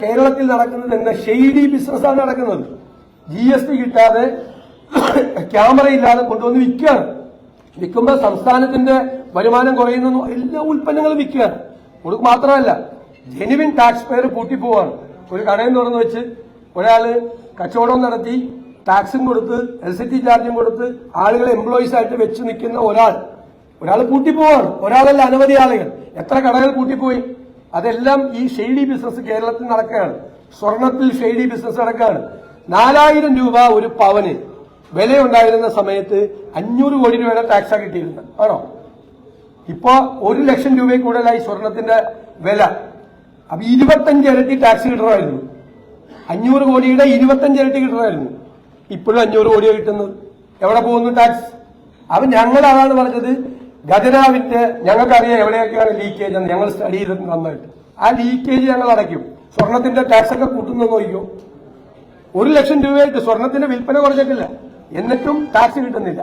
കേരളത്തിൽ നടക്കുന്നത് എന്ന ഷെയ്ഡി ബിസിനസ്സാണ് നടക്കുന്നത്. GST കിട്ടാതെ ക്യാമറയില്ലാതെ കൊണ്ടുവന്ന് വിൽക്കുകയാണ്. വിൽക്കുമ്പോൾ സംസ്ഥാനത്തിന്റെ വരുമാനം കുറയുന്ന എല്ലാ ഉൽപ്പന്നങ്ങളും വിൽക്കുകയാണ്. കൊടുക്ക് മാത്രമല്ല, ജെനുവിൻ ടാക്സ് പെയർ പൂട്ടിപ്പോവാണ്. ഒരു കടയിൽ തുറന്നു വെച്ച് ഒരാള് കച്ചവടം നടത്തി ടാക്സും കൊടുത്ത് LCT ചാർജും കൊടുത്ത് ആളുകളെ എംപ്ലോയീസ് ആയിട്ട് വെച്ച് നിൽക്കുന്ന ഒരാൾ പൂട്ടിപ്പോവാണ്. ഒരാളല്ല, അനവധി ആളുകൾ. എത്ര കടകൾ പൂട്ടിപ്പോയി? അതെല്ലാം ഈ ഷെയ്ഡി ബിസിനസ് കേരളത്തിൽ നടക്കുകയാണ്. സ്വർണത്തിൽ ഷെയ്ഡി ബിസിനസ് നടക്കുകയാണ്. 4000 രൂപ ഒരു പവന് വിലയുണ്ടായിരുന്ന സമയത്ത് 500 കോടി രൂപയുടെ ടാക്സാ കിട്ടിയിരുന്നത് ആണോ? ഇപ്പോ 1 ലക്ഷം രൂപയിൽ കൂടുതലായി സ്വർണത്തിന്റെ വില. അപ്പൊ 25 ഇരട്ടി ടാക്സ് കിട്ടണമായിരുന്നു. 500 കോടിയുടെ 25 ഇരട്ടി കിട്ടണമായിരുന്നു. ഇപ്പോഴും 500 കോടിയാണ് കിട്ടുന്നത്. എവിടെ പോകുന്നു ടാക്സ്? അപ്പൊ ഞങ്ങൾ അതാണ് പറഞ്ഞത്, ഖജനാവിന്റെ ഞങ്ങൾക്കറിയാം എവിടെയൊക്കെയാണ് ലീക്കേജ് എന്ന്. ഞങ്ങൾ സ്റ്റഡി ചെയ്തിട്ടുണ്ട് നന്നായിട്ട്. ആ ലീക്കേജ് ഞങ്ങൾ അടയ്ക്കും. സ്വർണത്തിന്റെ ടാക്സ് ഒക്കെ കൂട്ടുന്നു നോക്കിയോ. 1 ലക്ഷം രൂപയായിട്ട് സ്വർണത്തിന്റെ വിൽപ്പന കുറഞ്ഞിട്ടില്ല, എന്നിട്ടും ടാക്സ് കിട്ടുന്നില്ല.